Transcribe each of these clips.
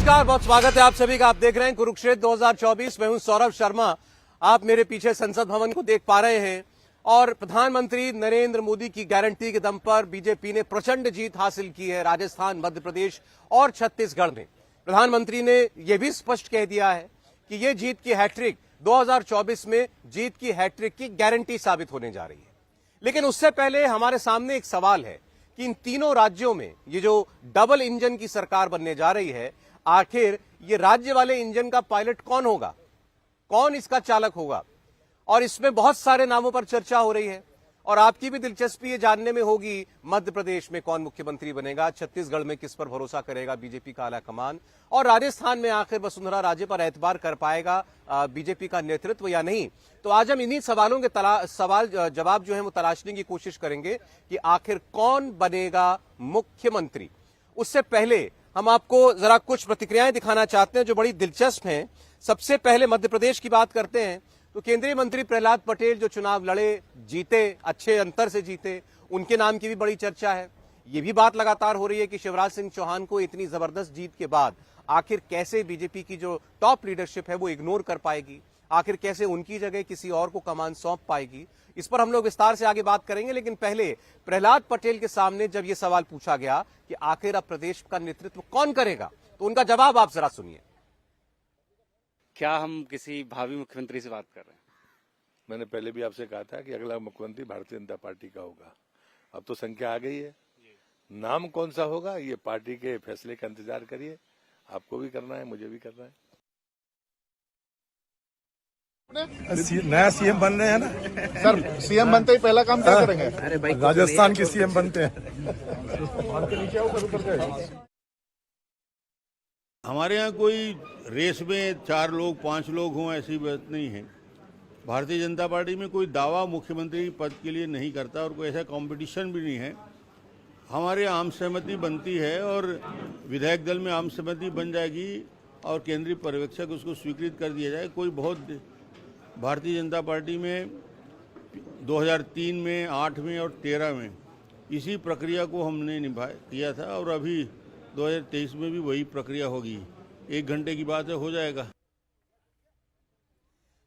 नमस्कार, बहुत स्वागत है आप सभी का। आप देख रहे हैं कुरुक्षेत्र 2024। मैं हूं सौरभ शर्मा। आप मेरे पीछे संसद भवन को देख पा रहे हैं और प्रधानमंत्री नरेंद्र मोदी की गारंटी के दम पर बीजेपी ने प्रचंड जीत हासिल की है राजस्थान, मध्य प्रदेश और छत्तीसगढ़ में। प्रधानमंत्री ने यह भी स्पष्ट कह दिया है कि यह जीत की हैट्रिक 2024 में जीत की हैट्रिक की गारंटी साबित होने जा रही है। लेकिन उससे पहले हमारे सामने एक सवाल है कि इन तीनों राज्यों में ये जो डबल इंजन की सरकार बनने जा रही है, आखिर ये राज्य वाले इंजन का पायलट कौन होगा, कौन इसका चालक होगा। और इसमें बहुत सारे नामों पर चर्चा हो रही है और आपकी भी दिलचस्पी ये जानने में होगी मध्य प्रदेश में कौन मुख्यमंत्री बनेगा, छत्तीसगढ़ में किस पर भरोसा करेगा बीजेपी का आला कमान, और राजस्थान में आखिर वसुंधरा राजे पर एतबार कर पाएगा बीजेपी का नेतृत्व या नहीं। तो आज हम इन्हीं सवालों के सवाल जवाब जो है वो तलाशने की कोशिश करेंगे कि आखिर कौन बनेगा मुख्यमंत्री। उससे पहले हम आपको जरा कुछ प्रतिक्रियाएं दिखाना चाहते हैं जो बड़ी दिलचस्प हैं। सबसे पहले मध्य प्रदेश की बात करते हैं तो केंद्रीय मंत्री प्रहलाद पटेल जो चुनाव लड़े, जीते, अच्छे अंतर से जीते, उनके नाम की भी बड़ी चर्चा है। ये भी बात लगातार हो रही है कि शिवराज सिंह चौहान को इतनी जबरदस्त जीत के बाद आखिर कैसे बीजेपी की जो टॉप लीडरशिप है वो इग्नोर कर पाएगी, आखिर कैसे उनकी जगह किसी और को कमान सौंप पाएगी। इस पर हम लोग विस्तार से आगे बात करेंगे। लेकिन पहले प्रहलाद पटेल के सामने जब यह सवाल पूछा गया कि आखिर अब प्रदेश का नेतृत्व कौन करेगा, तो उनका जवाब आप जरा सुनिए। क्या हम किसी भावी मुख्यमंत्री से बात कर रहे हैं? मैंने पहले भी आपसे कहा था कि अगला मुख्यमंत्री भारतीय जनता पार्टी का होगा। अब तो संख्या आ गई है, नाम कौन सा होगा ये पार्टी के फैसले का इंतजार करिए। आपको भी करना है, मुझे भी करना है। नया सीएम बन रहे हैं ना सर। सीएम बनते ही पहला काम क्या करेंगे? अरे भाई, राजस्थान के सीएम बनते हैं। हमारे यहाँ कोई रेस में 4 लोग 5 लोग हों ऐसी बात नहीं है। भारतीय जनता पार्टी में कोई दावा मुख्यमंत्री पद के लिए नहीं करता और कोई ऐसा कंपटीशन भी नहीं है। हमारे आम सहमति बनती है और विधायक दल में आम सहमति बन जाएगी और केंद्रीय पर्यवेक्षक उसको स्वीकृत कर दिया जाए। कोई बहुत भारतीय जनता पार्टी में 2003 में, 8 में और 13 में इसी प्रक्रिया को हमने किया था और अभी 2023 में भी वही प्रक्रिया होगी। 1 घंटे की बात है, हो जाएगा।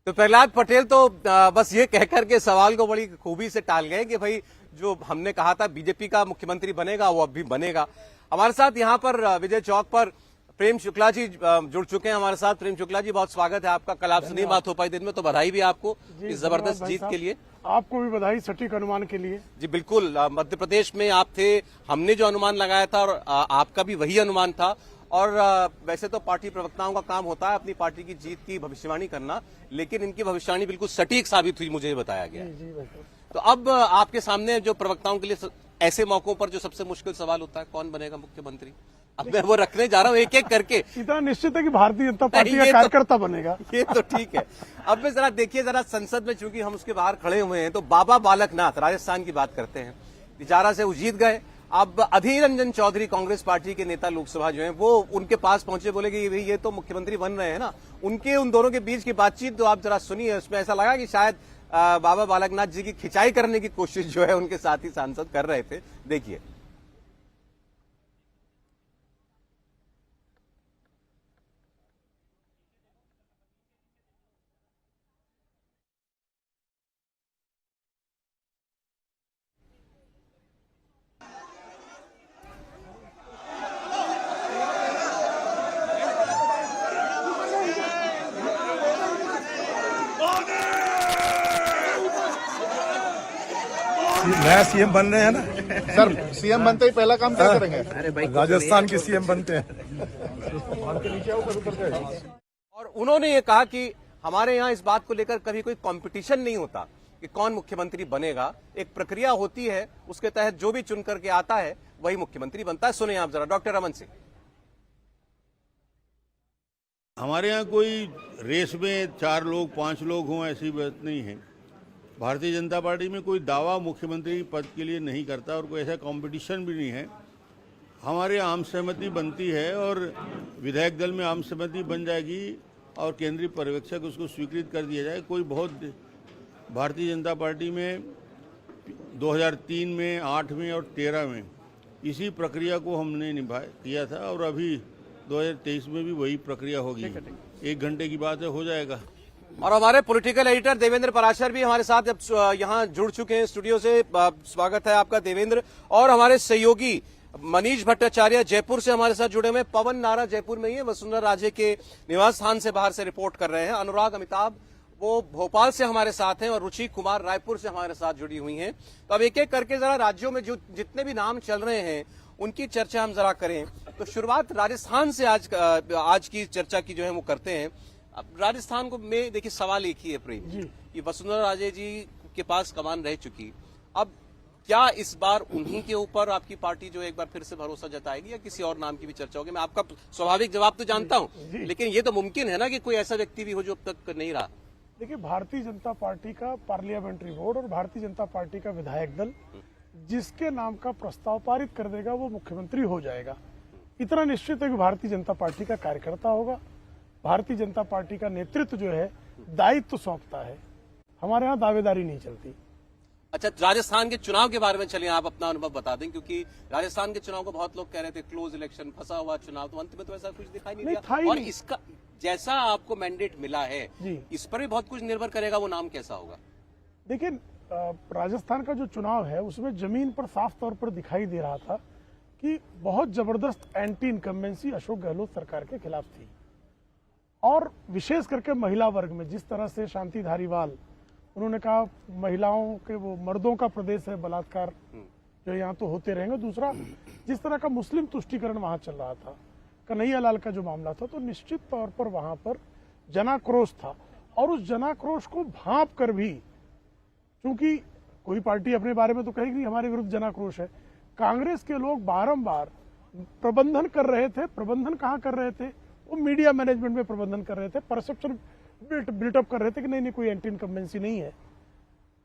तो प्रहलाद पटेल तो बस ये कहकर के सवाल को बड़ी खूबी से टाल गए कि भाई जो हमने कहा था बीजेपी का मुख्यमंत्री बनेगा वो अब भी बनेगा। हमारे साथ यहाँ पर विजय चौक पर प्रेम शुक्ला जी जुड़ चुके हैं हमारे साथ। प्रेम शुक्ला जी, बहुत स्वागत है आपका। कल आपसे नहीं बात हो पाई दिन में, तो बधाई भी आपको इस जबरदस्त जीत के लिए। आपको भी बधाई सटीक अनुमान के लिए। जी बिल्कुल, मध्य प्रदेश में आप थे, हमने जो अनुमान लगाया था और आपका भी वही अनुमान था। और वैसे तो पार्टी प्रवक्ताओं का काम होता है अपनी पार्टी की जीत की भविष्यवाणी करना, लेकिन इनकी भविष्यवाणी बिल्कुल सटीक साबित हुई, मुझे बताया गया। तो अब आपके सामने जो प्रवक्ताओं के लिए ऐसे मौकों पर जो सबसे मुश्किल सवाल होता है, कौन बनेगा मुख्यमंत्री, अब मैं वो रखने जा रहा हूँ एक एक करके। इतना निश्चित है कि भारतीय जनता पार्टी का कार्यकर्ता बनेगा। ये तो ठीक है। अब मैं जरा देखिए, जरा संसद में चूंकि हम उसके बाहर खड़े हुए हैं, तो बाबा बालकनाथ राजस्थान की बात करते हैं। बेचारा से वो जीत गए। अब अधीर रंजन चौधरी कांग्रेस पार्टी के नेता लोकसभा जो हैं, वो उनके पास पहुंचे, बोले कि ये तो मुख्यमंत्री बन रहे हैं ना। उन दोनों के बीच की बातचीत तो आप जरा सुनिए। उसमें ऐसा लगा कि शायद बाबा बालकनाथ जी की खिंचाई करने की कोशिश जो है उनके साथी सांसद कर रहे थे। देखिए। नया सीएम बन रहे हैं ना सर। सीएम बनते ही पहला काम क्या करेंगे? अरे भाई, राजस्थान के सीएम बनते हैं। और उन्होंने ये कहा कि हमारे यहाँ इस बात को लेकर कभी कोई कंपटीशन नहीं होता कि कौन मुख्यमंत्री बनेगा। एक प्रक्रिया होती है, उसके तहत जो भी चुन करके आता है वही मुख्यमंत्री बनता है। सुनिए आप जरा डॉक्टर रमन सिंह। हमारे यहाँ कोई रेस में 4 लोग 5 लोग हों ऐसी बात नहीं है। भारतीय जनता पार्टी में कोई दावा मुख्यमंत्री पद के लिए नहीं करता और कोई ऐसा कंपटीशन भी नहीं है। हमारे आम सहमति बनती है और विधायक दल में आम सहमति बन जाएगी और केंद्रीय पर्यवेक्षक उसको स्वीकृत कर दिया जाए। कोई बहुत भारतीय जनता पार्टी में 2003 में, 8 में और 13 में इसी प्रक्रिया को हमने किया था और अभी 2023 में भी वही प्रक्रिया होगी। 1 घंटे की बात है, हो जाएगा। और हमारे पॉलिटिकल एडिटर देवेंद्र पराशर भी हमारे साथ अब यहाँ जुड़ चुके हैं स्टूडियो से। स्वागत है आपका देवेंद्र। और हमारे सहयोगी मनीष भट्टाचार्य जयपुर से हमारे साथ जुड़े हुए। पवन नारा जयपुर में ही है, वसुंधरा राजे के निवास स्थान से बाहर से रिपोर्ट कर रहे हैं। अनुराग अमिताभ वो भोपाल से हमारे साथ हैं और रुचि कुमार रायपुर से हमारे साथ जुड़ी हुई हैं। तो अब एक एक करके जरा राज्यों में जो जितने भी नाम चल रहे हैं उनकी चर्चा हम जरा करें। तो शुरुआत राजस्थान से आज की चर्चा की जो है वो करते हैं। अब राजस्थान को में देखिए सवाल एक ही है प्रेम जी, कि वसुंधरा राजे जी के पास कमान रह चुकी, अब क्या इस बार उन्हीं के ऊपर आपकी पार्टी जो एक बार फिर से भरोसा जताएगी या किसी और नाम की भी चर्चा होगी? मैं आपका स्वाभाविक जवाब तो जानता हूं, लेकिन ये तो मुमकिन है ना कि कोई ऐसा व्यक्ति भी हो जो अब तक नहीं रहा। देखिए, भारतीय जनता पार्टी का पार्लियामेंट्री बोर्ड और भारतीय जनता पार्टी का विधायक दल जिसके नाम का प्रस्ताव पारित कर देगा वो मुख्यमंत्री हो जाएगा। इतना निश्चित है कि भारतीय जनता पार्टी का कार्यकर्ता होगा। भारतीय जनता पार्टी का नेतृत्व जो है दायित्व सौंपता है। हमारे यहाँ दावेदारी नहीं चलती। अच्छा, राजस्थान के चुनाव के बारे में चलिए आप अपना अनुभव बता दें, क्योंकि राजस्थान के चुनाव को बहुत लोग कह रहे थे क्लोज इलेक्शन, फंसा हुआ चुनाव, तो अंत में तो ऐसा कुछ दिखाई नहीं दिया। और इसका जैसा आपको मैंडेट मिला है इस पर भी बहुत कुछ निर्भर करेगा, वो नाम कैसा होगा। देखिए, राजस्थान का जो चुनाव है उसमें जमीन पर साफ तौर पर दिखाई दे रहा था कि बहुत जबरदस्त एंटी इनकम्बेंसी अशोक गहलोत सरकार के खिलाफ थी। और विशेष करके महिला वर्ग में जिस तरह से शांति धारीवाल, उन्होंने कहा महिलाओं के वो मर्दों का प्रदेश है, बलात्कार जो यहाँ तो होते रहेंगे। दूसरा, जिस तरह का मुस्लिम तुष्टीकरण वहां चल रहा था, कन्हैया लाल का जो मामला था, तो निश्चित तौर पर वहां पर जनाक्रोश था। और उस जनाक्रोश को भांप कर भी, क्योंकि कोई पार्टी अपने बारे में तो कहेगी हमारे विरुद्ध जनाक्रोश है, कांग्रेस के लोग बारंबार प्रबंधन कर रहे थे। प्रबंधन कहाँ कर रहे थे? वो मीडिया मैनेजमेंट में प्रबंधन कर रहे थे, परसेप्शन बिल्टअप कर रहे थे कि नहीं कोई एंटी इनकम्बेंसी नहीं है।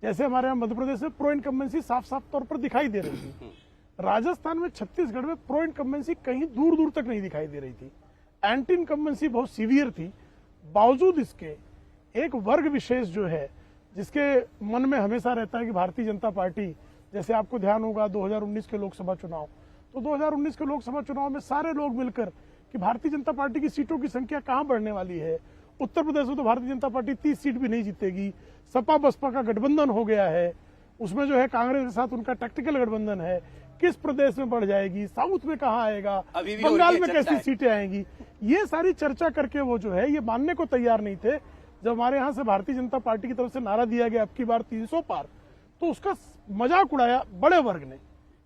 जैसे हमारे यहाँ मध्य प्रदेश में प्रो इनकम्बेंसी साफ साफ तौर पर दिखाई दे रही थी। राजस्थान में, छत्तीसगढ़ में प्रो इनकम्बेंसी कहीं दूर दूर तक नहीं दिखाई दे रही थी। एंटी इनकम्बेंसी बहुत सीवियर थी। बावजूद इसके एक वर्ग विशेष जो है जिसके मन में हमेशा रहता है कि भारतीय जनता पार्टी, जैसे आपको ध्यान होगा 2019 के लोकसभा चुनाव, तो 2019 के लोकसभा चुनाव में सारे लोग मिलकर कि भारतीय जनता पार्टी की सीटों की संख्या कहां बढ़ने वाली है। उत्तर प्रदेश में तो भारतीय जनता पार्टी 30 सीट भी नहीं जीतेगी। सपा बसपा का गठबंधन हो गया है, उसमें जो है कांग्रेस के साथ उनका टैक्टिकल गठबंधन है। किस प्रदेश में बढ़ जाएगी, साउथ में कहां आएगा, बंगाल में कैसी सीटें आएंगी, ये सारी चर्चा करके वो जो है ये मानने को तैयार नहीं थे। जब हमारे यहाँ से भारतीय जनता पार्टी की तरफ से नारा दिया गया अब की बार 300 पार, तो उसका मजाक उड़ाया बड़े वर्ग ने।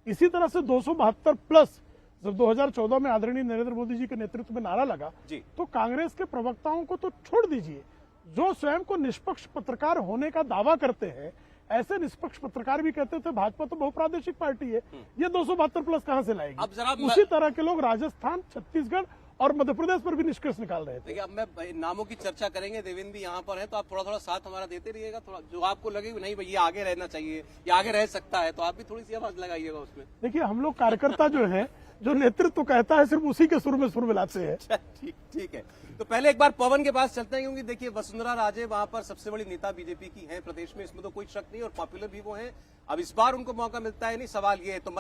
इसी तरह से 272 प्लस जब 2014 में आदरणीय नरेंद्र मोदी जी के नेतृत्व में नारा लगा, तो कांग्रेस के प्रवक्ताओं को तो छोड़ दीजिए, जो स्वयं को निष्पक्ष पत्रकार होने का दावा करते हैं, ऐसे निष्पक्ष पत्रकार भी कहते थे भाजपा तो बहुप्रादेशिक पार्टी है, ये 272 प्लस कहां से लाएगी। अब जरा उसी तरह के लोग राजस्थान, छत्तीसगढ़ और मध्य प्रदेश पर भी निष्कर्ष निकाल रहे थे। देखिए, अब मैं नामों की चर्चा करेंगे, देवेंद्र भी यहाँ पर है, तो आप थोड़ा थोड़ा साथ हमारा देते रहिएगा। थोड़ा जो आपको लगे नहीं भाई ये आगे रहना चाहिए, ये आगे रह सकता है, तो आप भी थोड़ी सी आवाज लगाइएगा उसमें। देखिए, हम लोग कार्यकर्ता जो है, जो नेतृत्व कहता है सिर्फ उसी के सुर में सुर मिलाते हैं। ठीक है। तो पहले एक बार पवन के पास चलते हैं, क्योंकि देखिए वसुंधरा राजे वहां पर सबसे बड़ी नेता बीजेपी की है प्रदेश में, इसमें तो कोई शक नहीं, और पॉपुलर भी वो हैं। अब इस बार उनको मौका मिलता है नहीं, सवाल ये है। तो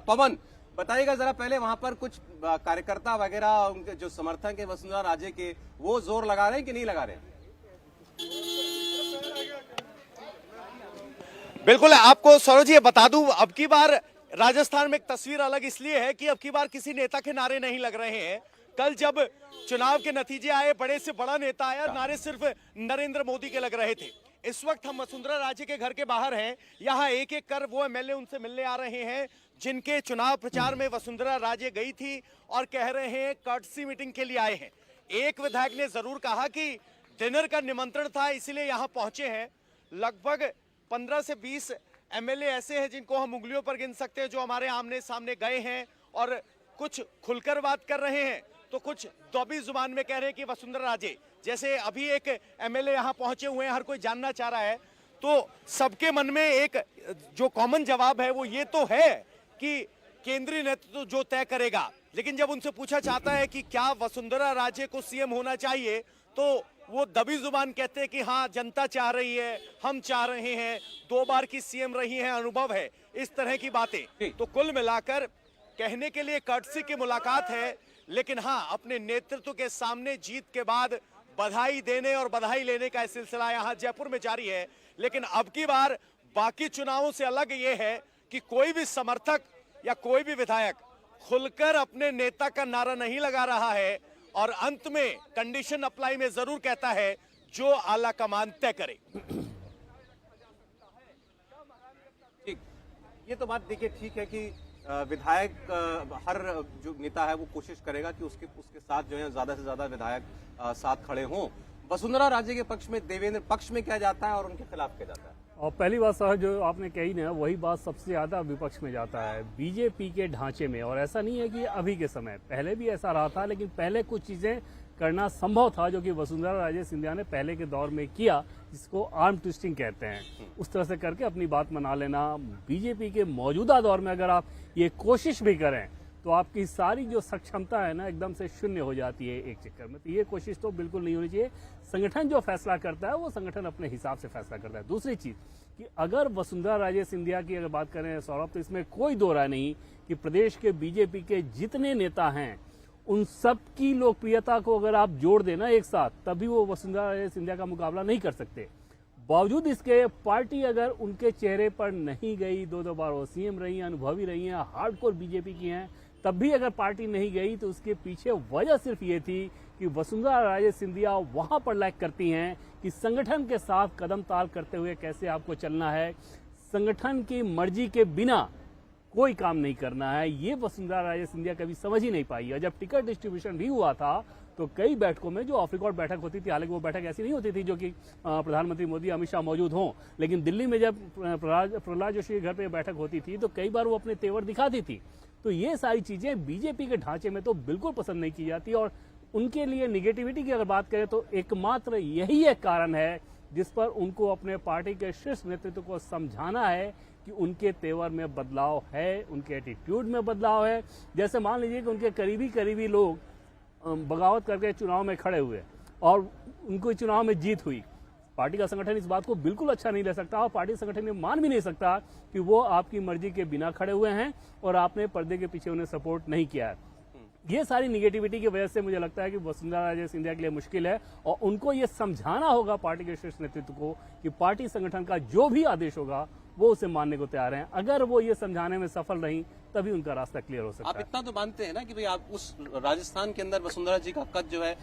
पवन बताइएगा जरा, पहले वहां पर कुछ कार्यकर्ता वगैरह उनके जो समर्थक है वसुंधरा राजे के, वो जोर लगा रहे हैं कि नहीं लगा रहे हैं? बिल्कुल, आपको सौरभ जी बता दूं, अब की बार राजस्थान में एक तस्वीर अलग इसलिए है कि अब की बार किसी नेता के नारे नहीं लग रहे हैं। कल जब चुनाव के नतीजे आए, बड़े से बड़ा नेता आया, नारे सिर्फ नरेंद्र मोदी के लग रहे थे। इस वक्त हम वसुंधरा राजे के घर के बाहर हैं। यहाँ एक एक कर वो एमएलए उनसे मिलने आ रहे हैं जिनके चुनाव प्रचार में वसुंधरा राजे गई थी, और कह रहे हैं कर्टसी मीटिंग के लिए आए हैं। एक विधायक ने जरूर कहा कि डिनर का निमंत्रण था इसलिए यहाँ पहुंचे हैं। लगभग 15 से 20 एमएलए ऐसे हैं जिनको हम उंगलियों पर गिन सकते हैं जो हमारे आमने सामने गए हैं, और कुछ खुलकर बात कर रहे हैं तो कुछ दबी जुबान में कह रहे हैं कि वसुंधरा राजे। जैसे अभी एक एमएलए यहाँ पहुंचे हुए हैं, हर कोई जानना चाह रहा है, तो सबके मन में एक जो कॉमन जवाब है वो ये तो है कि केंद्रीय नेतृत्व जो तय करेगा। लेकिन जब उनसे पूछा जाता है कि क्या वसुंधरा राजे को सीएम होना चाहिए, तो वो दबी जुबान कहते हैं कि हाँ जनता चाह रही है, हम चाह रहे हैं, 2 बार की सीएम रही है, अनुभव है, इस तरह की बातें। तो कुल मिलाकर कहने के लिए कर्टसी की मुलाकात है, लेकिन हाँ, अपने नेतृत्व के सामने जीत के बाद बधाई देने और बधाई लेने का सिलसिला यहां जयपुर में जारी है। लेकिन अब की बार बाकी चुनावों से अलग ये है कि कोई भी समर्थक या कोई भी विधायक खुलकर अपने नेता का नारा नहीं लगा रहा है और अंत में कंडीशन अप्लाई में जरूर कहता है जो आला कमान तय करे। ठीक, ये तो बात देखिए ठीक है कि विधायक हर जो नेता है वो कोशिश करेगा कि उसके साथ जो है ज्यादा से ज्यादा विधायक साथ खड़े हों। वसुंधरा राजे के पक्ष में, देवेंद्र पक्ष में क्या जाता है और उनके खिलाफ क्या जाता है? और पहली बात सर जो आपने कही ना, वही बात सबसे ज्यादा विपक्ष में जाता है, बीजेपी के ढांचे में। और ऐसा नहीं है कि अभी के समय, पहले भी ऐसा रहा था, लेकिन पहले कुछ चीजें करना संभव था जो कि वसुंधरा राजे सिंधिया ने पहले के दौर में किया, जिसको आर्म ट्विस्टिंग कहते हैं। उस तरह से करके अपनी बात मना लेना। बीजेपी के मौजूदा दौर में अगर आप ये कोशिश भी करें तो आपकी सारी जो सक्षमता है ना, एकदम से शून्य हो जाती है एक चक्कर में। तो ये कोशिश तो बिल्कुल नहीं होनी चाहिए। संगठन जो फैसला करता है वो संगठन अपने हिसाब से फैसला करता है। दूसरी चीज कि अगर वसुंधरा राजे सिंधिया की अगर बात करें सौरभ, तो इसमें कोई दो राय नहीं कि प्रदेश के बीजेपी के जितने नेता हैं उन सब की लोकप्रियता को अगर आप जोड़ देना एक साथ, तभी वो वसुंधरा राजे सिंधिया का मुकाबला नहीं कर सकते। बावजूद इसके पार्टी अगर उनके चेहरे पर नहीं गई, दो बार वो सीएम रही हैं, अनुभवी रही हैं, हार्डकोर बीजेपी की हैं, तब भी अगर पार्टी नहीं गई तो उसके पीछे वजह सिर्फ ये थी कि वसुंधरा राजे सिंधिया वहां पर लैक करती हैं कि संगठन के साथ कदम ताल करते हुए कैसे आपको चलना है, संगठन की मर्जी के बिना कोई काम नहीं करना है। ये वसुंधरा राजे सिंधिया कभी समझ ही नहीं पाई। और जब टिकट डिस्ट्रीब्यूशन भी हुआ था तो कई बैठकों में जो ऑफ रिकॉर्ड बैठक होती थी, हालांकि वो बैठक ऐसी नहीं होती थी जो कि प्रधानमंत्री मोदी अमित शाह मौजूद हों, लेकिन दिल्ली में जब प्रहलाद जोशी के घर पे बैठक होती थी तो कई बार वो अपने तेवर दिखाती थी। तो ये सारी चीजें बीजेपी के ढांचे में तो बिल्कुल पसंद नहीं की जाती। और उनके लिए निगेटिविटी की अगर बात करें तो एकमात्र यही एक कारण है जिस पर उनको अपने पार्टी के शीर्ष नेतृत्व को समझाना है कि उनके तेवर में बदलाव है, उनके एटीट्यूड में बदलाव है। जैसे मान लीजिए कि उनके करीबी लोग बगावत करके चुनाव में खड़े हुए और उनको चुनाव में जीत हुई। पार्टी का संगठन इस बात को बिल्कुल अच्छा नहीं ले सकता और पार्टी संगठन ये मान भी नहीं सकता कि वो आपकी मर्जी के बिना खड़े हुए हैं और आपने पर्दे के पीछे उन्हें सपोर्ट नहीं किया है। ये सारी निगेटिविटी की वजह से मुझे लगता है कि वसुंधरा राजे सिंधिया के लिए मुश्किल है और उनको ये समझाना होगा पार्टी के शीर्ष नेतृत्व को कि पार्टी संगठन का जो भी आदेश होगा वो उसे मानने को तैयार हैं। अगर वो ये समझाने में सफल रही तभी उनका रास्ता क्लियर हो सकता है। आप इतना तो मानते हैं ना कि भाई आप उस राजस्थान के अंदर वसुंधरा जी का कद जो है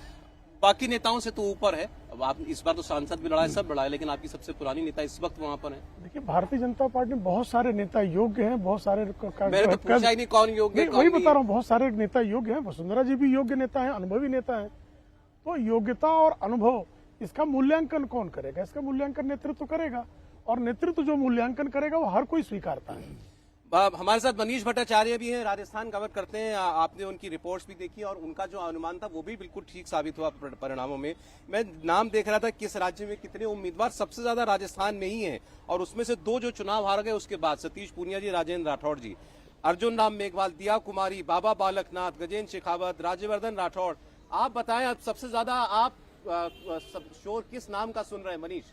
बाकी नेताओं से तो ऊपर है। अब आप इस बार तो सांसद भी लड़ाए, सब लड़ाए, लेकिन आपकी सबसे पुरानी नेता इस वक्त वहां पर है। देखिए, भारतीय जनता पार्टी में बहुत सारे नेता योग्य हैं, बहुत सारे मैंने तो पूछा ही नहीं कौन योग्य है, वही बता रहा हूँ, बहुत सारे नेता योग्य हैं। वसुंधरा जी भी योग्य नेता हैं, अनुभवी नेता हैं। तो योग्यता और अनुभव, इसका मूल्यांकन कौन करेगा? इसका मूल्यांकन नेतृत्व करेगा और नेतृत्व जो मूल्यांकन करेगा वो हर कोई स्वीकारता है। हमारे साथ मनीष भट्टाचार्य भी हैं, राजस्थान कवर करते हैं। आपने उनकी रिपोर्ट्स भी देखी और उनका जो अनुमान था वो भी बिल्कुल ठीक साबित हुआ परिणामों में। मैं नाम देख रहा था किस राज्य में कितने उम्मीदवार, सबसे ज्यादा राजस्थान में ही है और उसमें से दो जो चुनाव हार गए उसके बाद सतीश पूनिया जी, राजेंद्र राठौड़ जी, अर्जुन राम मेघवाल, दिया कुमारी, बाबा बालकनाथ, गजेंद्र शेखावत, राज्यवर्धन राठौड़। आप बताएं, आप सबसे ज्यादा आप शोर किस नाम का सुन रहे हैं मनीष?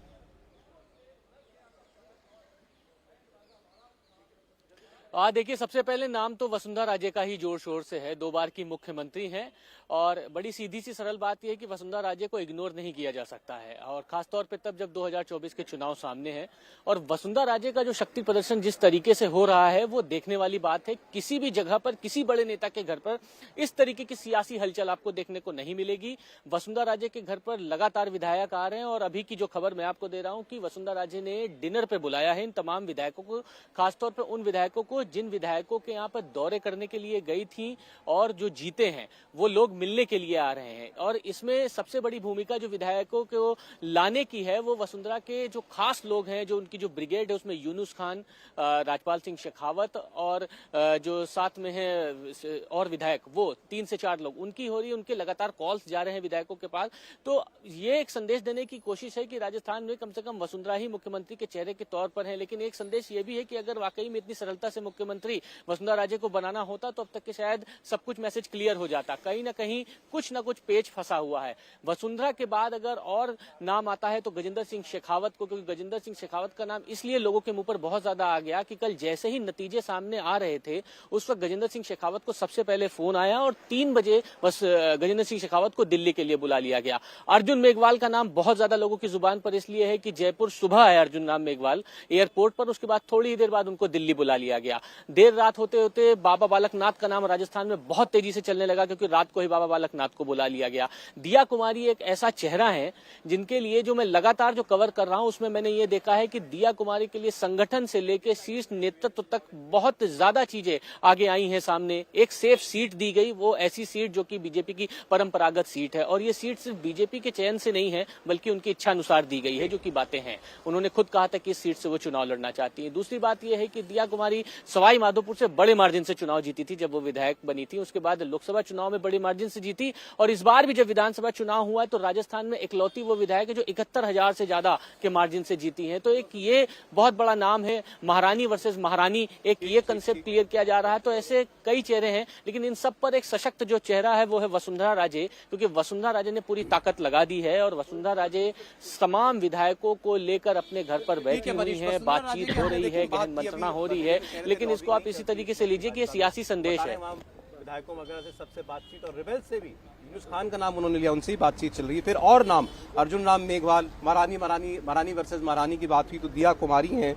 देखिए, सबसे पहले नाम तो वसुंधरा राजे का ही जोर शोर से है। 2 बार की मुख्यमंत्री हैं और बड़ी सीधी सी सरल बात यह है कि वसुंधरा राजे को इग्नोर नहीं किया जा सकता है और खासतौर पे तब जब 2024 के चुनाव सामने हैं और वसुंधरा राजे का जो शक्ति प्रदर्शन जिस तरीके से हो रहा है वो देखने वाली बात है। किसी भी जगह पर, किसी बड़े नेता के घर पर इस तरीके की सियासी हलचल आपको देखने को नहीं मिलेगी। वसुंधरा राजे के घर पर लगातार विधायक आ रहे हैं और अभी की जो खबर मैं आपको दे रहा हूँ कि वसुंधरा राजे ने डिनर पे बुलाया है इन तमाम विधायकों को, खासतौर पर उन विधायकों को जिन विधायकों के यहाँ पर दौरे करने के लिए गई थी और जो जीते हैं वो लोग मिलने के लिए आ रहे हैं। और इसमें सबसे बड़ी भूमिका जो विधायकों को लाने की है वो वसुंधरा के जो खास लोग हैं, जो उनकी जो ब्रिगेड है उसमें यूनुस खान, राजपाल सिंह शेखावत और जो साथ में है और विधायक, वो 3 से 4 लोग उनकी हो रही है। उनके लगातार कॉल्स जा रहे हैं विधायकों के पास। तो ये एक संदेश देने की कोशिश है कि राजस्थान में कम से कम वसुंधरा ही मुख्यमंत्री के चेहरे के तौर पर है। लेकिन एक संदेश ये भी है कि अगर वाकई में इतनी सरलता से मुख्यमंत्री वसुंधरा राजे को बनाना होता तो अब तक के शायद सब कुछ मैसेज क्लियर हो जाता। कहीं ना कहीं कुछ ना कुछ पेच फंसा हुआ है। वसुंधरा के बाद अगर और नाम आता है तो गजेंद्र सिंह शेखावत को, क्योंकि गजेंद्र सिंह शेखावत का नाम इसलिए लोगों के मुंह पर बहुत ज्यादा आ गया कि कल जैसे ही नतीजे सामने आ रहे थे उस वक्त गजेंद्र सिंह शेखावत को सबसे पहले फोन आया और 3 बजे बस गजेंद्र सिंह शेखावत को दिल्ली के लिए बुला लिया गया। अर्जुन मेघवाल का नाम बहुत ज्यादा लोगों की जुबान पर इसलिए है कि जयपुर सुबह है अर्जुन राम मेघवाल एयरपोर्ट पर, उसके बाद थोड़ी ही देर बाद उनको दिल्ली बुला लिया गया। देर रात होते होते बाबा बालकनाथ का नाम राजस्थान में बहुत तेजी से चलने लगा क्योंकि रात को ही बाबा बालकनाथ को बुला लिया गया। दिया कुमारी एक ऐसा चेहरा है जिनके लिए जो मैं लगातार जो कवर कर रहा हूं उसमें मैंने ये देखा है कि दिया कुमारी के लिए संगठन से लेकर शीर्ष नेतृत्व तक बहुत ज्यादा चीजें आगे आई हैं सामने। एक सेफ सीट दी गई, वो ऐसी सीट जो कि बीजेपी की परंपरागत सीट है और ये सीट सिर्फ बीजेपी के चयन से नहीं है बल्कि उनकी इच्छा अनुसार दी गई है, जो कि बातें हैं। उन्होंने खुद कहा था कि इस सीट से वो चुनाव लड़ना चाहती है। दूसरी बात यह है कि दिया कुमारी सवाई माधोपुर से बड़े मार्जिन से चुनाव जीती थी जब वो विधायक बनी थी, उसके बाद लोकसभा चुनाव में बड़े मार्जिन से जीती और इस बार भी जब विधानसभा चुनाव हुआ तो राजस्थान में इकलौती वो विधायक है जो 71,000 से ज्यादा के मार्जिन से जीती है। तो एक ये बहुत बड़ा नाम है, महारानी वर्सेस महारानी, एक ये कंसेप्ट क्लियर किया जा रहा है। तो ऐसे कई चेहरे हैं लेकिन इन सब पर एक सशक्त जो चेहरा है वो है वसुंधरा राजे, क्योंकि वसुंधरा राजे ने पूरी ताकत लगा दी है और वसुंधरा राजे तमाम विधायकों को लेकर अपने घर पर बैठी हुई है, बातचीत हो रही है, गहन मंत्रणा हो रही है। लेकिन इसको आप इसी तरीके से लीजिए कि ये सियासी संदेश है। विधायकों वगैरह से सबसे बातचीत और रिबेल से भी यूनुस खान का नाम उन्होंने लिया, उनसे ही बातचीत चल रही है। फिर और नाम अर्जुन राम मेघवाल, महारानी वर्सेस महारानी की बात हुई तो दिया कुमारी हैं,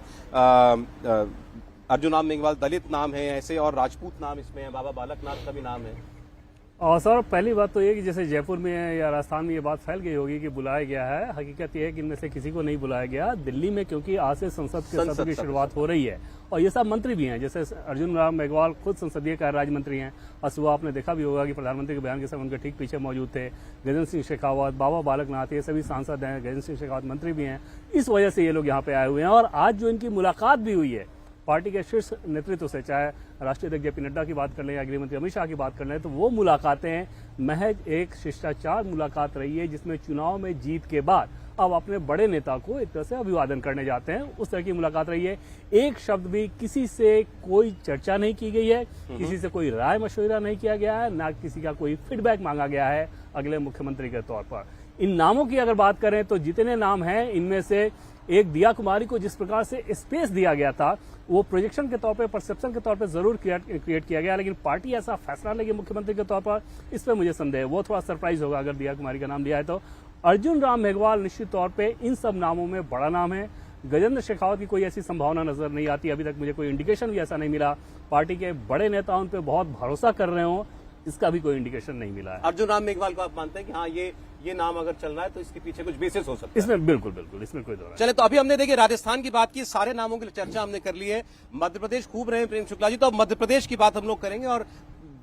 अर्जुन राम मेघवाल दलित नाम है ऐसे, और राजपूत नाम इसमें है, बाबा बालकनाथ का भी नाम है। और सर पहली बात तो ये कि जैसे जयपुर में या राजस्थान में ये बात फैल गई होगी कि बुलाया गया है, हकीकत ये है कि इनमें से किसी को नहीं बुलाया गया। दिल्ली में क्योंकि आज से संसद के सत्र की शुरुआत हो रही है और ये सब मंत्री भी हैं, जैसे अर्जुन राम मेघवाल खुद संसदीय कार्य राज्य मंत्री हैं और सुबह आपने देखा भी होगा कि प्रधानमंत्री के बयान के समय उनके ठीक पीछे मौजूद थे। गजेंद्र सिंह शेखावत, बाबा बालकनाथ, ये सभी सांसद हैं, गजेंद्र सिंह शेखावत मंत्री भी हैं। इस वजह से ये लोग यहाँ पे आए हुए हैं और आज जो इनकी मुलाकात भी हुई है पार्टी के शीर्ष नेतृत्व से, चाहे राष्ट्रीय अध्यक्ष जेपी नड्डा की बात कर लें या गृह मंत्री अमित शाह की बात कर लें, तो वो मुलाकातें महज एक शिष्टाचार मुलाकात रही है जिसमें चुनाव में जीत के बाद अब अपने बड़े नेता को एक तरह से अभिवादन करने जाते हैं, उस तरह की मुलाकात रही है। एक शब्द भी किसी से कोई चर्चा नहीं की गई है, किसी से कोई राय मशवरा नहीं किया गया है, ना किसी का कोई फीडबैक मांगा गया है अगले मुख्यमंत्री के तौर पर। इन नामों की अगर बात करें तो जितने नाम हैं इनमें से एक दिया कुमारी को जिस प्रकार से स्पेस दिया गया था वो प्रोजेक्शन के तौर पे, परसेप्शन के तौर पे जरूर क्रिएट किया गया, लेकिन पार्टी ऐसा फैसला लेगी मुख्यमंत्री के तौर पर, इस पर मुझे संदेह है। वो थोड़ा सरप्राइज होगा अगर दिया कुमारी का नाम लिया है तो। अर्जुन राम मेघवाल निश्चित तौर पे इन सब नामों में बड़ा नाम है। गजेंद्र शेखावत की कोई ऐसी संभावना नजर नहीं आती, अभी तक मुझे कोई इंडिकेशन भी ऐसा नहीं मिला। पार्टी के बड़े नेता उन पर बहुत भरोसा कर रहे हो, इसका भी कोई इंडिकेशन नहीं मिला है। अर्जुन राम मेघवाल को आप मानते हैं कि हाँ ये नाम अगर चल रहा है तो इसके पीछे कुछ बेसिस हो सकता है? इसमें बिल्कुल इसमें कोई दौर नहीं। चले, तो अभी हमने देखिए राजस्थान की बात की, सारे नामों की चर्चा हमने कर ली है। मध्य प्रदेश खूब रहे प्रेम शुक्ला जी, तो अब मध्य प्रदेश की बात हम लोग करेंगे और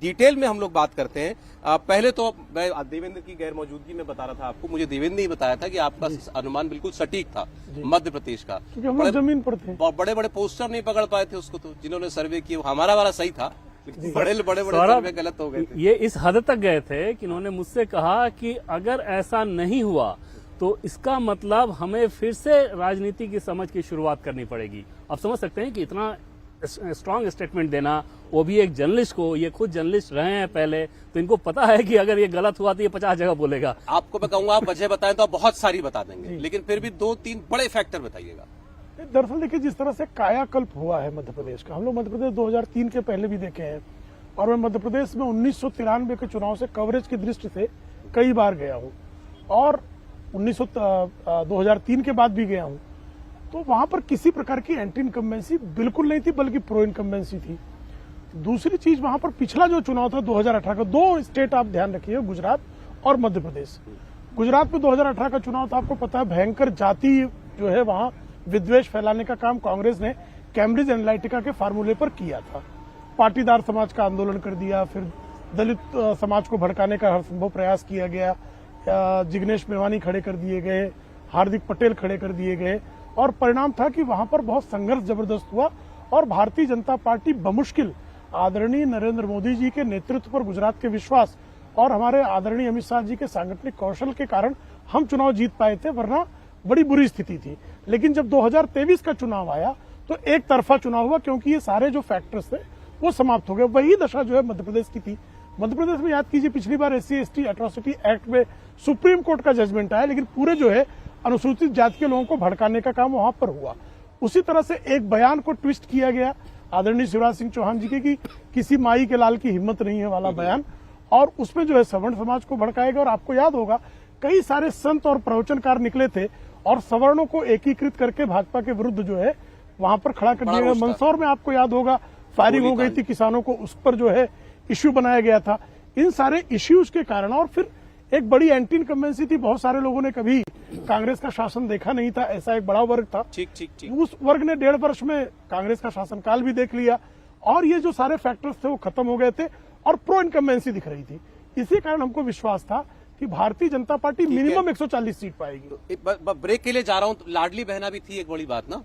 डिटेल में हम लोग बात करते हैं। पहले तो मैं देवेंद्र की गैर मौजूदगी में बता रहा था आपको, मुझे देवेंद्र ने ही बताया था कि आपका अनुमान बिल्कुल सटीक था मध्य प्रदेश का, क्योंकि हम लोग जमीन पर थे। बड़े बड़े पोस्टर नहीं पकड़ पाए थे उसको, तो जिन्होंने सर्वे किया हमारा वाला सही था, बड़े सर्वे गलत हो गए थे। ये इस हद तक गए थे कि इन्होंने मुझसे कहा कि अगर ऐसा नहीं हुआ तो इसका मतलब हमें फिर से राजनीति की समझ की शुरुआत करनी पड़ेगी। आप समझ सकते हैं कि इतना स्ट्रांग स्टेटमेंट देना, वो भी एक जर्नलिस्ट को, ये खुद जर्नलिस्ट रहे हैं पहले, तो इनको पता है कि अगर ये गलत हुआ तो ये 50 जगह बोलेगा। आपको मैं कहूंगा आप वजह बताएं तो आप बहुत सारी बता देंगे, लेकिन फिर भी 2-3 बड़े फैक्टर बताइएगा। दरअसल देखिए, जिस तरह से कायाकल्प हुआ है मध्य प्रदेश का, हम लोग मध्य प्रदेश 2003 के पहले भी देखे हैं और मैं मध्य प्रदेश में 1993 के चुनाव से कवरेज की दृष्टि से कई बार गया हूं और 2003 के बाद भी गया हूं, तो वहां पर किसी प्रकार की एंटी इनकम्बेंसी बिल्कुल नहीं थी, बल्कि प्रो इनकम्बेंसी थी। दूसरी चीज, वहां पर पिछला जो चुनाव था 2018 का, 2 स्टेट आप ध्यान रखिए, गुजरात और मध्य प्रदेश। गुजरात में 2018 का चुनाव था, आपको पता है भयंकर जाति जो है वहां विद्वेष फैलाने का काम कांग्रेस ने कैम्ब्रिज एनालिटिका के फार्मूले पर किया था। पाटीदार समाज का आंदोलन कर दिया, फिर दलित समाज को भड़काने का हर संभव प्रयास किया गया, जिग्नेश मेवानी खड़े कर दिए गए, हार्दिक पटेल खड़े कर दिए गए और परिणाम था कि वहां पर बहुत संघर्ष जबरदस्त हुआ और भारतीय जनता पार्टी बमुश्किल आदरणीय नरेंद्र मोदी जी के नेतृत्व पर गुजरात के विश्वास और हमारे आदरणीय अमित शाह जी के सांगठनिक कौशल के कारण हम चुनाव जीत पाए थे, वरना बड़ी बुरी स्थिति थी। लेकिन जब 2023 का चुनाव आया तो एक तरफा चुनाव हुआ, क्योंकि ये सारे जो फैक्टर्स थे वो समाप्त हो गए। वही दशा जो है मध्य प्रदेश की थी। मध्य प्रदेश में याद कीजिए पिछली बार SC/ST एट्रोसिटी एक्ट में सुप्रीम कोर्ट का जजमेंट आया, लेकिन पूरे जो है अनुसूचित जाति के लोगों को भड़काने का काम वहां पर हुआ। उसी तरह से एक बयान को ट्विस्ट किया गया आदरणीय शिवराज सिंह चौहान जी के कि किसी माई के लाल की हिम्मत नहीं है वाला बयान, और उसमें जो है सवर्ण समाज को भड़काएगा। और आपको याद होगा कई सारे संत और प्रवचनकार निकले थे और सवर्णों को एकीकृत करके भाजपा के विरुद्ध जो है वहां पर खड़ा कर दिया गया। मंदसौर में आपको याद होगा फायरिंग हो गई थी किसानों को, उस पर जो है इश्यू बनाया गया था। इन सारे इश्यूज के कारण, और फिर एक बड़ी एंटी इनकम्बेंसी थी। बहुत सारे लोगों ने कभी कांग्रेस का शासन देखा नहीं था, ऐसा एक बड़ा वर्ग था। ठीक उस वर्ग ने 1.5 वर्ष में कांग्रेस का शासनकाल भी देख लिया, और ये जो सारे फैक्टर्स थे वो खत्म हो गए थे और प्रो इनकम्बेंसी दिख रही थी। इसी कारण हमको विश्वास था कि Bharatiya Janata party minimum 140 seat पाएगी। ब्रेक के लिए जा रहा हूं। लाडली बहना भी थी एक बड़ी बात ना।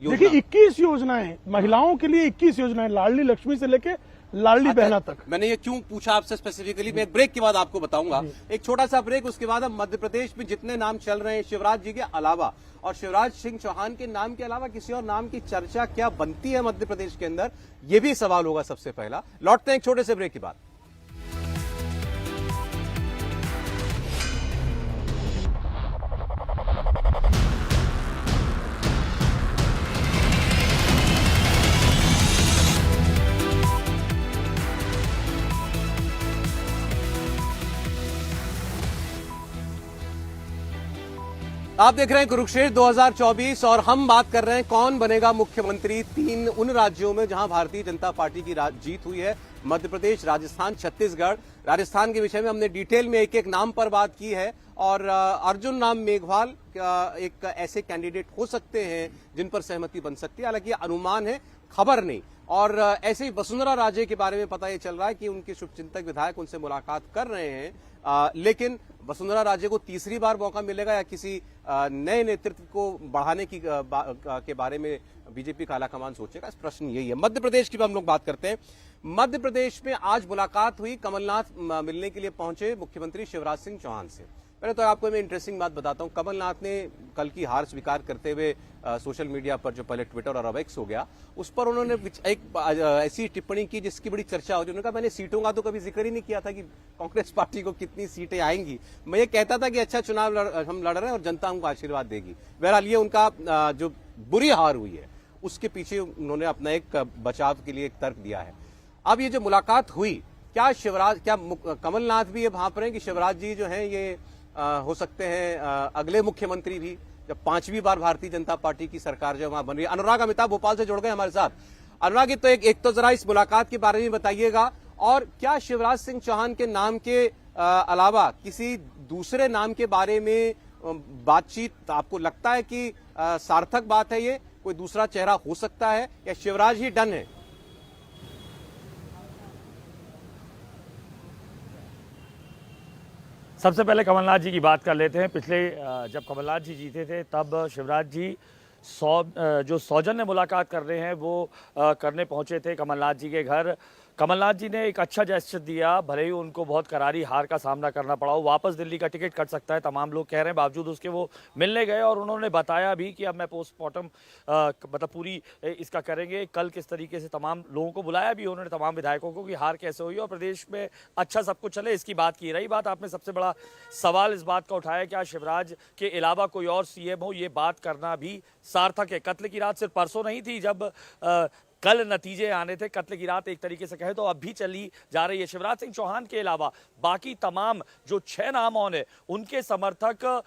देखिए 21 योजनाएं, महिलाओं के लिए 21 योजनाएं, लाडली लक्ष्मी से लेके लाडली बहना तक। मैंने ये क्यों पूछा आपसे स्पेसिफिकली, मैं एक ब्रेक के बाद आपको बताऊंगा। एक छोटा सा ब्रेक, उसके बाद हम मध्य प्रदेश में जितने नाम चल रहे हैं शिवराज जी के अलावा, और शिवराज सिंह चौहान के नाम के अलावा किसी और नाम की चर्चा क्या बनती है मध्य प्रदेश के अंदर, ये भी सवाल होगा सबसे पहला। लौटते हैं एक छोटे से ब्रेक के बाद। आप देख रहे हैं कुरुक्षेत्र 2024 और हम बात कर रहे हैं कौन बनेगा मुख्यमंत्री 3 उन राज्यों में जहां भारतीय जनता पार्टी की जीत हुई है। मध्य प्रदेश, राजस्थान, छत्तीसगढ़। राजस्थान के विषय में हमने डिटेल में एक एक नाम पर बात की है, और अर्जुन राम मेघवाल एक ऐसे कैंडिडेट हो सकते हैं जिन पर सहमति बन सकती है, हालांकि अनुमान है, खबर नहीं। और ऐसे ही वसुंधरा राजे के बारे में पता ये चल रहा है कि उनके शुभचिंतक विधायक उनसे मुलाकात कर रहे हैं, लेकिन वसुंधरा राजे को तीसरी बार मौका मिलेगा या किसी नए नेतृत्व को बढ़ाने के बारे में बीजेपी का आलाकमान सोचेगा, इस प्रश्न यही है। मध्य प्रदेश की भी हम लोग बात करते हैं। मध्य प्रदेश में आज मुलाकात हुई, कमलनाथ मिलने के लिए पहुंचे मुख्यमंत्री शिवराज सिंह चौहान से। पहले तो आपको मैं इंटरेस्टिंग बात बताता हूं। कमलनाथ ने कल की हार स्वीकार करते हुए सोशल मीडिया पर, जो पहले ट्विटर और अब एक्स हो गया, उस पर उन्होंने एक ऐसी टिप्पणी की जिसकी बड़ी चर्चा हो रही है। उन्होंने कहा मैंने सीटों का तो कभी जिक्र ही नहीं किया था कि कांग्रेस पार्टी को कितनी सीटें आएंगी। मैं ये कहता था कि अच्छा चुनाव हम लड़ रहे हैं और जनता हमको आशीर्वाद देगी। बहरहाल ये उनका जो बुरी हार हुई है उसके पीछे उन्होंने अपना एक बचाव के लिए एक तर्क दिया है। अब ये जो मुलाकात हुई, क्या कमलनाथ भी ये भांप रहे हैं कि शिवराज जी जो है ये हो सकते हैं अगले मुख्यमंत्री भी, जब 5वीं बार भारतीय जनता पार्टी की सरकार जो वहां बन रही है। अनुराग अमिताभ भोपाल से जुड़ गए हमारे साथ। अनुराग, तो एक तो जरा इस मुलाकात के बारे में बताइएगा, और क्या शिवराज सिंह चौहान के नाम के अलावा किसी दूसरे नाम के बारे में बातचीत आपको लगता है कि सार्थक बात है, ये कोई दूसरा चेहरा हो सकता है, या शिवराज ही डन है? सबसे पहले कमलनाथ जी की बात कर लेते हैं। पिछले जब कमलनाथ जी जीते थे तब शिवराज जी जो सौजन्य मुलाकात कर रहे हैं वो करने पहुंचे थे कमलनाथ जी के घर। कमलनाथ जी ने एक अच्छा जेस्चर दिया, भले ही उनको बहुत करारी हार का सामना करना पड़ा हो, वापस दिल्ली का टिकट कट सकता है तमाम लोग कह रहे हैं, बावजूद उसके वो मिलने गए और उन्होंने बताया भी कि अब मैं पोस्टमार्टम मतलब पूरी इसका करेंगे। कल किस तरीके से तमाम लोगों को बुलाया भी उन्होंने, तमाम विधायकों को, कि हार कैसे हुई और प्रदेश में अच्छा सब कुछ चले, इसकी बात की। रही बात, आपने सबसे बड़ा सवाल इस बात का उठाया क्या शिवराज के अलावा कोई और CM हो, ये बात करना भी सार्थक है। कत्ल की रात सिर्फ परसों नहीं थी जब कल नतीजे आने थे, कत्ल की रात एक तरीके से कहे तो अब भी चली जा रही है। शिवराज सिंह चौहान के अलावा बाकी तमाम जो 6 नाम ऑन है, उनके समर्थक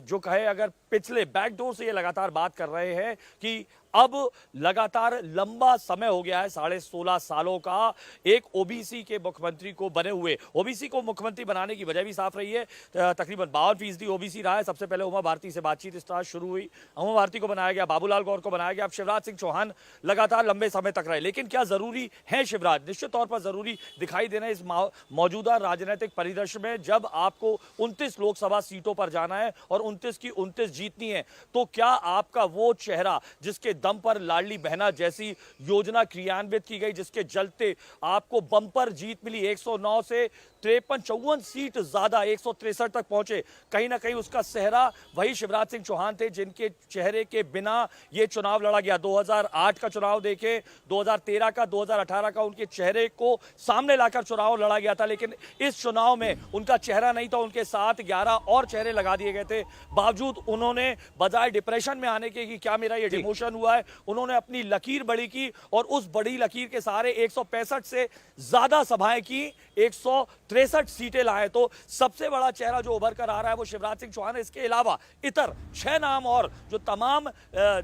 जो कहे अगर पिछले बैकडोर से ये लगातार बात कर रहे हैं कि अब लगातार लंबा समय हो गया है, 16.5 सालों का एक OBC के मुख्यमंत्री को बने हुए। OBC को मुख्यमंत्री बनाने की वजह भी साफ रही है। तकरीबन 52% OBC रहा है। सबसे पहले उमा भारती से बातचीत स्टार्ट शुरू हुई, उमा भारती को बनाया गया, बाबूलाल गौर को बनाया गया, अब शिवराज सिंह चौहान लगातार लंबे समय तक रहे। लेकिन क्या जरूरी है शिवराज? निश्चित तौर पर जरूरी दिखाई देना इस मौजूदा राजनीतिक परिदृश्य में, जब आपको 29 लोकसभा सीटों पर जाना है और 29 की 29 जीतनी है, तो क्या आपका वो चेहरा जिसके दम पर लाडली बहना जैसी योजना क्रियान्वित की गई, जिसके चलते आपको बम्पर जीत मिली, 109 से 53-54 सीट ज्यादा 163 तक पहुंचे। कहीं ना कहीं उसका सेहरा वही शिवराज सिंह चौहान थे, जिनके चेहरे के बिना ये चुनाव लड़ा गया। 2008 का चुनाव देखें, 2013 का, 2018 का, उनके चेहरे को सामने लाकर चुनाव लड़ा गया था, लेकिन इस चुनाव में उनका चेहरा नहीं था, उनके साथ 11 और चेहरे लगा दिए गए थे। बावजूद उन्होंने बजाय डिप्रेशन में आने के कि क्या मेरा ये डिमोशन हुआ है, उन्होंने अपनी लकीर बड़ी की और उस बड़ी लकीर के सहारे 165 से ज्यादा सभाएं की, 163 सीटें लाए। तो सबसे बड़ा चेहरा जो उभर कर आ रहा है वो शिवराज सिंह चौहान है। इसके अलावा इतर 6 नाम और जो तमाम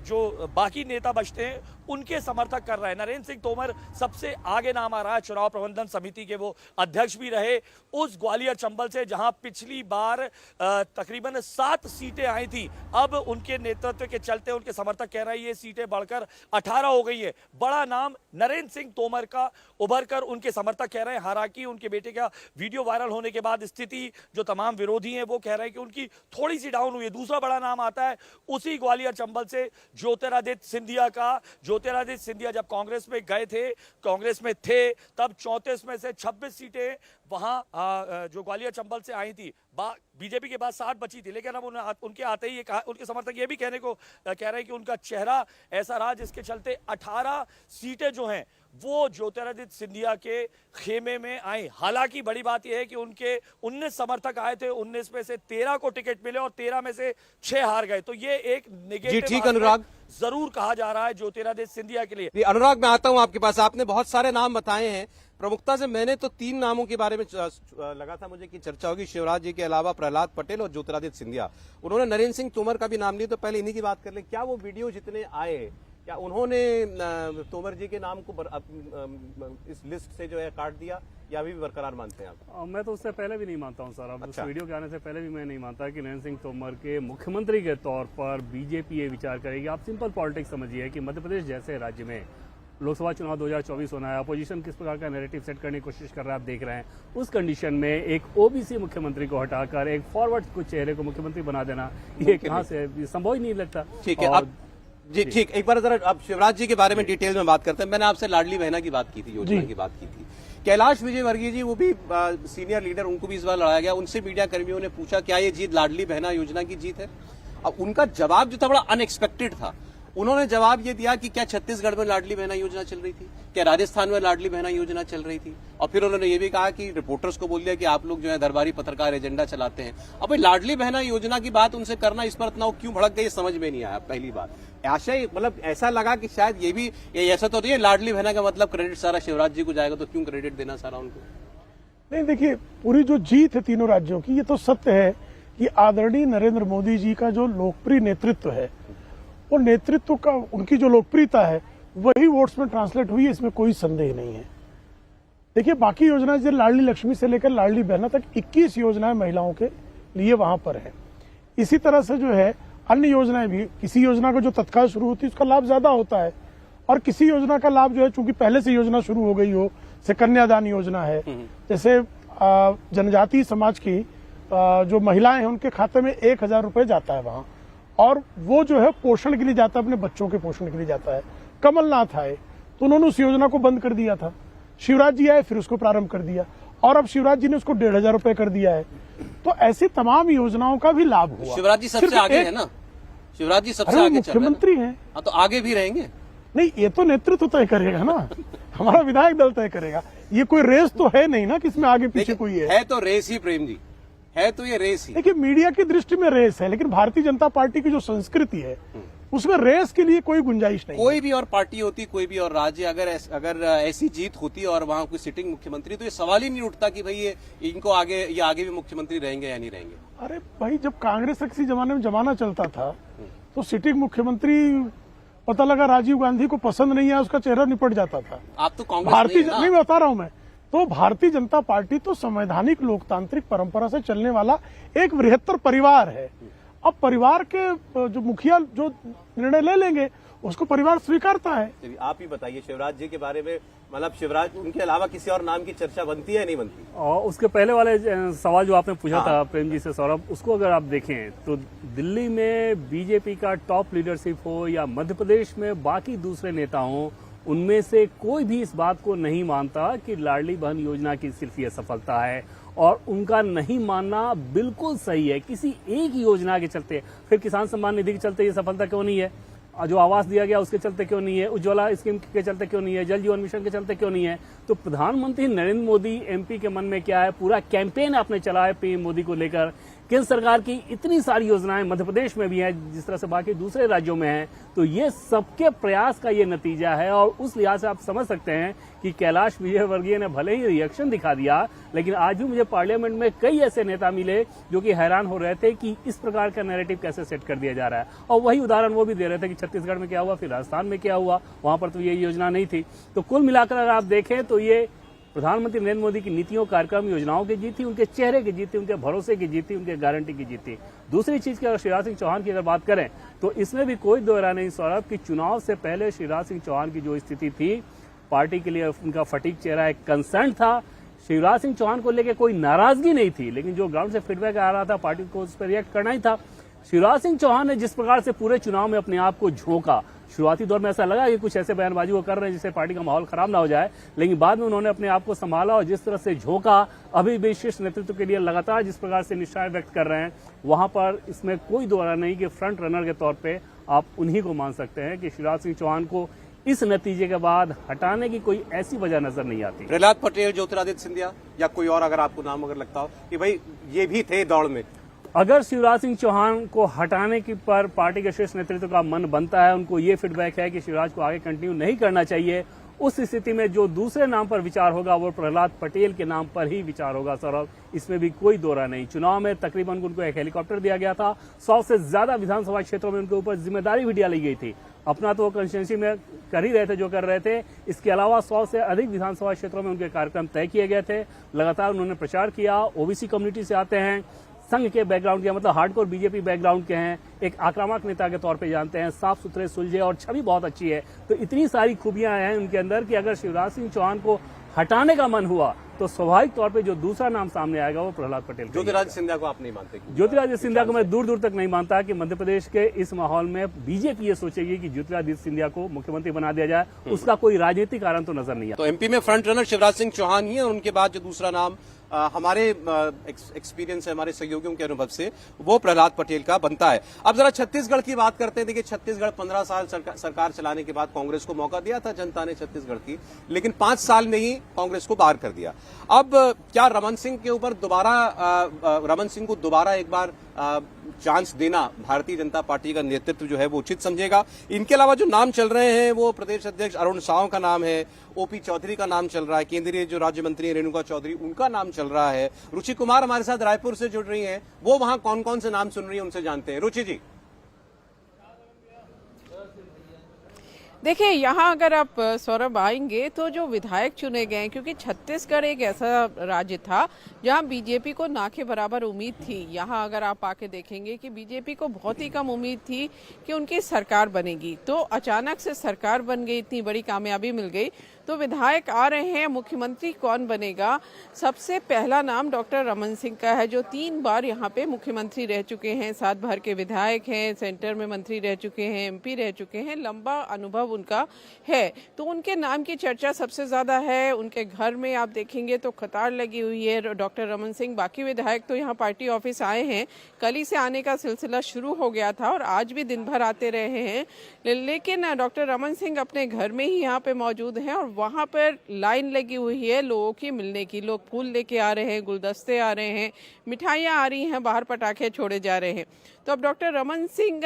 जो बाकी नेता बचते हैं उनके समर्थक कर रहे हैं। नरेंद्र सिंह तोमर सबसे आगे नाम आ रहा है, चुनाव प्रबंधन समिति के वो अध्यक्ष भी रहे उस ग्वालियर चंबल से, जहां पिछली बार तकरीबन 7 सीटें आई थी। अब उनके नेतृत्व के चलते उनके समर्थक कह रहे हैं ये सीटें बढ़कर 18 हो गई है। बड़ा नाम नरेंद्र सिंह तोमर का उभर कर उनके समर्थक कह रहे हैं। हालांकि उनके बेटे का वीडियो वायरल होने के बाद स्थिति जो तमाम विरोधी हैं वो कह रहे हैं कि उनकी थोड़ी सी डाउन हुई है। दूसरा बड़ा नाम आता है उसी ग्वालियर चंबल से ज्योतिरादित्य सिंधिया का। ज्योतिरादित्य सिंधिया जब कांग्रेस में गए थे, कांग्रेस में थे, तब 34 में से 26 सीटें वहां जो ग्वालियर चंबल से आई थी। बीजेपी के बाद 60 बची थी, लेकिन अब उनके आते ही उनके समर्थक ये भी कहने को कह रहे हैं कि उनका चेहरा ऐसा रहा जिसके चलते 18 सीटें जो हैं वो ज्योतिरादित्य सिंधिया के खेमे में आई। हालांकि बड़ी बात यह है कि उनके 19 समर्थक आए थे, 19 में से 13 को टिकट मिले और 13 में से 6 हार गए। तो ये एक नेगेटिव ठीक अनुराग जरूर कहा जा रहा है ज्योतिरादित्य सिंधिया के लिए। अनुराग मैं आता हूं आपके पास, आपने बहुत सारे नाम बताए हैं। प्रमुखता से मैंने तो 3 नामों के बारे में लगा था मुझे कि चर्चा होगी, शिवराज जी के अलावा प्रहलाद पटेल और ज्योतिरादित्य सिंधिया। उन्होंने नरेंद्र सिंह तोमर का भी नाम लिया, तो पहले इन्हीं की बात कर ले। क्या वो वीडियो जितने आए, क्या उन्होंने तोमर जी के नाम को इस लिस्ट से जो है काट दिया, या अभी भी बरकरार मानते हैं आप? मैं तो उससे पहले भी नहीं मानता हूं सर। अब अच्छा। उस वीडियो के आने से पहले भी मैं नहीं मानता कि नरेंद्र सिंह तोमर के मुख्यमंत्री के तौर पर बीजेपी ये विचार करेगी। आप सिंपल पॉलिटिक्स समझिए कि मध्य प्रदेश जैसे राज्य में लोकसभा चुनाव 2024 होना है, अपोजिशन किस प्रकार का नैरेटिव सेट करने की कोशिश कर रहा है आप देख रहे हैं। उस कंडीशन में एक ओबीसी मुख्यमंत्री को हटाकर एक फॉरवर्ड कुछ चेहरे को मुख्यमंत्री बना देना, ये कहां से संभव ही नहीं लगता। ठीक है, अब जी ठीक, एक बार जरा अब शिवराज जी के बारे में डिटेल में बात करते हैं। मैंने आपसे लाडली बहना की बात की थी, योजना की बात की थी। कैलाश विजयवर्गीय जी, वो भी सीनियर लीडर, उनको भी इस बार लड़ाया गया। उनसे मीडिया कर्मियों ने पूछा क्या ये जीत लाडली बहना योजना की जीत है? अब उनका जवाब जो था बड़ा अनएक्सपेक्टेड था। उन्होंने जवाब ये दिया कि क्या छत्तीसगढ़ में लाडली बहना योजना चल रही थी, क्या राजस्थान में लाडली बहना योजना चल रही थी, और फिर उन्होंने ये भी कहा कि रिपोर्टर्स को बोल दिया कि आप लोग जो है दरबारी पत्रकार एजेंडा चलाते हैं। अब लाडली बहना योजना की बात उनसे करना, इस पर इतना क्यों भड़क गई समझ में नहीं आया। पहली बात आशय, मतलब ऐसा लगा कि शायद ये भी ऐसा तो नहीं है लाडली बहना का मतलब क्रेडिट सारा शिवराज जी को जाएगा, तो क्यों क्रेडिट देना सारा उनको? नहीं, देखिए, पूरी जो जीत है तीनों राज्यों की, ये तो सत्य है कि आदरणीय नरेंद्र मोदी जी का जो लोकप्रिय नेतृत्व है, वो नेतृत्व का उनकी जो लोकप्रियता है वही वोट्स में ट्रांसलेट हुई है, इसमें कोई संदेह नहीं है। देखिए, बाकी योजनाएं जैसे लाडली लक्ष्मी से लेकर लाडली बहना तक 21 योजनाएं महिलाओं के लिए वहां पर है। इसी तरह से जो है अन्य योजनाएं भी, किसी योजना को जो तत्काल शुरू होती है उसका लाभ ज्यादा होता है, और किसी योजना का लाभ जो है चूंकि पहले से योजना शुरू हो गई हो, जैसे कन्यादान योजना है, जैसे जनजातीय समाज की जो महिलाएं हैं उनके खाते में 1000 रुपए जाता है वहां, और वो जो है पोषण के लिए जाता है, अपने बच्चों के पोषण के लिए जाता है। कमलनाथ आए तो उन्होंने उस योजना को बंद कर दिया था, शिवराज जी आए फिर उसको प्रारंभ कर दिया, और अब शिवराज जी ने उसको 1500 रुपए कर दिया है। तो ऐसी तमाम योजनाओं का भी लाभ हुआ। शिवराज जी सबसे आगे है ना, शिवराज जी सबसे आगे मुख्यमंत्री हैं। हाँ, तो आगे भी रहेंगे। नहीं, ये तो नेतृत्व तय करेगा ना, हमारा विधायक दल तय करेगा। ये कोई रेस तो है नहीं ना कि इसमें आगे पीछे कोई है तो रेस ही, प्रेम जी, है तो ये रेस ही। देखिए, मीडिया की दृष्टि में रेस है, लेकिन भारतीय जनता पार्टी की जो संस्कृति है उसमें रेस के लिए कोई गुंजाइश नहीं। कोई भी और पार्टी होती, कोई भी और राज्य, अगर ऐसी जीत होती और वहां कोई सिटिंग मुख्यमंत्री, तो ये सवाल ही नहीं उठता कि भाई ये आगे भी मुख्यमंत्री रहेंगे या नहीं रहेंगे। अरे भाई, जब कांग्रेस का किसी जमाने में जमाना चलता था तो सिटिंग मुख्यमंत्री, पता लगा राजीव गांधी को पसंद नहीं आया, उसका चेहरा निपट जाता था। आप तो कांग्रेस भारतीय नहीं बता रहा हूं मैं, तो भारतीय जनता पार्टी तो संवैधानिक लोकतांत्रिक परंपरा से चलने वाला एक बृहत्तर परिवार है। अब परिवार के जो मुखिया जो निर्णय ले लेंगे उसको परिवार स्वीकारता है। आप ही बताइए शिवराज जी के बारे में, मतलब शिवराज, उनके अलावा किसी और नाम की चर्चा बनती है नहीं बनती? और उसके पहले वाले सवाल जो आपने पूछा था प्रेम जी से सौरभ, उसको अगर आप देखें तो दिल्ली में बीजेपी का टॉप लीडरशिप हो या मध्य प्रदेश में बाकी दूसरे नेता हों, उनमें से कोई भी इस बात को नहीं मानता कि लाडली बहन योजना की सिर्फ ये सफलता है, और उनका नहीं मानना बिल्कुल सही है। किसी एक योजना के चलते, फिर किसान सम्मान निधि के चलते ये सफलता क्यों नहीं है, जो आवास दिया गया उसके चलते क्यों नहीं है, उज्ज्वला स्कीम के चलते क्यों नहीं है, जल जीवन मिशन के चलते क्यों नहीं है। तो प्रधानमंत्री नरेंद्र मोदी एमपी के मन में क्या है, पूरा कैंपेन आपने चला है पीएम मोदी को लेकर। केंद्र सरकार की इतनी सारी योजनाएं मध्य प्रदेश में भी हैं, जिस तरह से बाकी दूसरे राज्यों में हैं, तो ये सबके प्रयास का ये नतीजा है। और उस लिहाज से आप समझ सकते हैं कि कैलाश विजयवर्गीय ने भले ही रिएक्शन दिखा दिया, लेकिन आज भी मुझे पार्लियामेंट में कई ऐसे नेता मिले जो कि हैरान हो रहे थे कि इस प्रकार का नैरेटिव कैसे सेट कर दिया जा रहा है। और वही उदाहरण वो भी दे रहे थे कि छत्तीसगढ़ में क्या हुआ, फिर राजस्थान में क्या हुआ, वहां पर तो ये योजना नहीं थी। तो कुल मिलाकर अगर आप देखें तो ये प्रधानमंत्री नरेंद्र मोदी की नीतियों, कार्यक्रम, योजनाओं की जीत थी, उनके चेहरे की जीत थी, उनके भरोसे की जीत थी, उनके गारंटी की जीत थी। दूसरी चीज की अगर शिवराज सिंह चौहान की अगर बात करें तो इसमें भी कोई दो राय नहीं सौरभ कि चुनाव से पहले शिवराज सिंह चौहान की जो स्थिति थी, पार्टी के लिए उनका फटीक चेहरा, एक कंसर्न था। शिवराज सिंह चौहान को लेकर कोई नाराजगी नहीं थी, लेकिन जो ग्राउंड से फीडबैक आ रहा था पार्टी को उस पर रिएक्ट करना ही था। शिवराज सिंह चौहान ने जिस प्रकार से पूरे चुनाव में अपने आप को झोंका, शुरुआती दौर में ऐसा लगा कि कुछ ऐसे बयानबाजी वो कर रहे हैं जिससे पार्टी का माहौल खराब ना हो जाए, लेकिन बाद में उन्होंने अपने आप को संभाला और जिस तरह से झोंका, अभी भी शीर्ष नेतृत्व के लिए लगातार जिस प्रकार से निष्ठाएं व्यक्त कर रहे हैं, वहां पर इसमें कोई दो राय नहीं कि फ्रंट रनर के तौर पर आप उन्हीं को मान सकते हैं कि शिवराज सिंह चौहान को इस नतीजे के बाद हटाने की कोई ऐसी वजह नजर नहीं आती। प्रहलाद पटेल, ज्योतिरादित्य सिंधिया या कोई और अगर आपको नाम अगर लगता हो कि भाई ये भी थे दौड़ में, अगर शिवराज सिंह चौहान को हटाने की पर पार्टी के शीर्ष नेतृत्व का मन बनता है, उनको ये फीडबैक है कि शिवराज को आगे कंटिन्यू नहीं करना चाहिए, उस स्थिति में जो दूसरे नाम पर विचार होगा वो प्रहलाद पटेल के नाम पर ही विचार होगा सौरभ, इसमें भी कोई दो राय नहीं। चुनाव में तकरीबन उनको एक हेलीकॉप्टर दिया गया था, 100 से ज्यादा विधानसभा क्षेत्रों में उनके ऊपर जिम्मेदारी भी डाली गई थी। अपना तो वो कंस्टिट्यूंसी में कर ही रहे थे जो कर रहे थे, इसके अलावा 100 से अधिक विधानसभा क्षेत्रों में उनके कार्यक्रम तय किए गए थे। लगातार उन्होंने प्रचार किया, ओबीसी कम्युनिटी से आते हैं, संघ के बैकग्राउंड के, मतलब हार्डकोर बीजेपी बैकग्राउंड के हैं, एक आक्रामक नेता के तौर पे जानते हैं, साफ सुथरे, सुलझे और छवि बहुत अच्छी है। तो इतनी सारी खूबियां हैं उनके अंदर कि अगर शिवराज सिंह चौहान को हटाने का मन हुआ तो स्वाभाविक तौर पे जो दूसरा नाम सामने आएगा वो प्रहलाद पटेल। ज्योतिरादित्य सिंधिया को आप नहीं मानते? ज्योतिरादित्य सिंधिया को मैं दूर दूर तक नहीं मानता कि मध्य प्रदेश के इस माहौल में बीजेपी ये सोचेगी कि ज्योतिरादित्य सिंधिया को मुख्यमंत्री बना दिया जाए, उसका कोई राजनीतिक कारण तो नजर नहीं आता। तो एमपी में फ्रंट रनर शिवराज सिंह चौहान ही है, और उनके बाद जो दूसरा नाम हमारे एक्सपीरियंस है, हमारे सहयोगियों के अनुभव से, वो प्रहलाद पटेल का बनता है। अब जरा छत्तीसगढ़ की बात करते हैं। देखिए, छत्तीसगढ़ 15 साल सरकार चलाने के बाद कांग्रेस को मौका दिया था जनता ने छत्तीसगढ़ की, लेकिन 5 साल में ही कांग्रेस को बाहर कर दिया। अब क्या रमन सिंह के ऊपर रमन सिंह को दोबारा एक बार चांस देना भारतीय जनता पार्टी का नेतृत्व जो है वो उचित समझेगा? इनके अलावा जो नाम चल रहे हैं वो प्रदेश अध्यक्ष अरुण साव का नाम है, ओपी चौधरी का नाम चल रहा है, केंद्रीय जो राज्य मंत्री रेणुका चौधरी उनका नाम चल रहा है, रुचि कुमार हमारे साथ रायपुर से जुड़ रही हैं, वो वहां कौन कौन से नाम सुन रही है उनसे जानते हैं। रुचि जी, देखिए, यहाँ अगर आप सौरभ आएंगे तो जो विधायक चुने गए, क्योंकि छत्तीसगढ़ एक ऐसा राज्य था जहाँ बीजेपी को ना के बराबर उम्मीद थी। यहाँ अगर आप आके देखेंगे कि बीजेपी को बहुत ही कम उम्मीद थी कि उनकी सरकार बनेगी, तो अचानक से सरकार बन गई, इतनी बड़ी कामयाबी मिल गई। तो विधायक आ रहे हैं, मुख्यमंत्री कौन बनेगा? सबसे पहला नाम डॉक्टर रमन सिंह का है, जो 3 बार यहाँ पे मुख्यमंत्री रह चुके हैं, 7 भर के विधायक हैं, सेंटर में मंत्री रह चुके हैं, एमपी रह चुके हैं, लंबा अनुभव उनका है। तो उनके नाम की चर्चा सबसे ज्यादा है। उनके घर में आप देखेंगे तो कतार लगी हुई है डॉक्टर रमन सिंह। बाकी विधायक तो यहाँ पार्टी ऑफिस आए हैं, कल ही से आने का सिलसिला शुरू हो गया था और आज भी दिन भर आते रहे हैं, लेकिन डॉक्टर रमन सिंह अपने घर में ही यहाँ पे मौजूद हैं और वहाँ पर लाइन लगी हुई है लोगों की मिलने की। लोग फूल लेके आ रहे हैं, गुलदस्ते आ रहे हैं, मिठाइयाँ आ रही हैं, बाहर पटाखे छोड़े जा रहे हैं। तो अब डॉक्टर रमन सिंह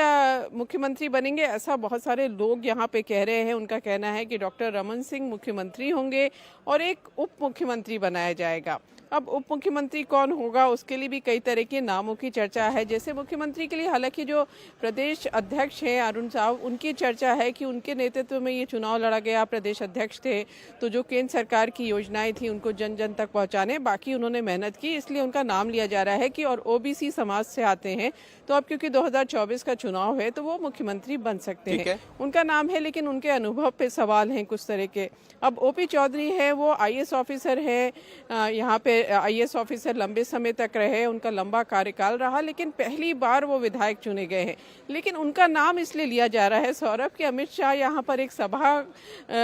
मुख्यमंत्री बनेंगे ऐसा बहुत सारे लोग यहाँ पे कह रहे हैं। उनका कहना है कि डॉक्टर रमन सिंह मुख्यमंत्री होंगे और एक उप मुख्यमंत्री बनाया जाएगा। अब उप मुख्यमंत्री कौन होगा उसके लिए भी कई तरह के नामों की चर्चा है। जैसे मुख्यमंत्री के लिए हालांकि जो प्रदेश अध्यक्ष हैं अरुण साव, उनकी चर्चा है कि उनके नेतृत्व में ये चुनाव लड़ा गया, प्रदेश अध्यक्ष थे, तो जो केंद्र सरकार की योजनाएं थी उनको जन जन तक पहुंचाने, बाकी उन्होंने मेहनत की, इसलिए उनका नाम लिया जा रहा है कि और ओबीसी समाज से आते हैं, तो अब क्योंकि 2024 का चुनाव है तो वो मुख्यमंत्री बन सकते हैं। उनका नाम है, लेकिन उनके अनुभव पे सवाल हैं कुछ तरह के। अब ओपी चौधरी है, वो IAS ऑफिसर है, यहाँ पे IAS ऑफिसर लंबे समय तक रहे, उनका लंबा कार्यकाल रहा, लेकिन पहली बार वो विधायक चुने गए हैं। लेकिन उनका नाम इसलिए लिया जा रहा है सौरभ कि अमित शाह यहाँ पर एक सभा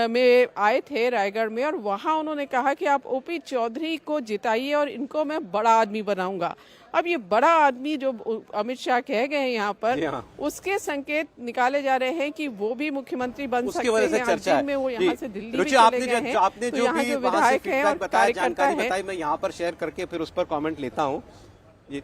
में आए थे रायगढ़ में, और वहाँ उन्होंने कहा कि आप OP चौधरी को जिताइए और इनको मैं बड़ा आदमी बनाऊंगा। अब ये बड़ा आदमी जो अमित शाह कह गए हैं यहाँ पर, उसके संकेत निकाले जा रहे हैं कि वो भी मुख्यमंत्री बन सकते हैं। अंतिम में वो यहाँ से दिल्ली भी चले गए हैं। आपने तो जो यहाँ भी जो वहाँ से विधायक हैं और फीडबैक बताया, कार्यकर्ता जानकारी है, बताई, मैं यहाँ पर शेयर करके फिर उस पर कमेंट लेता हूँ। ये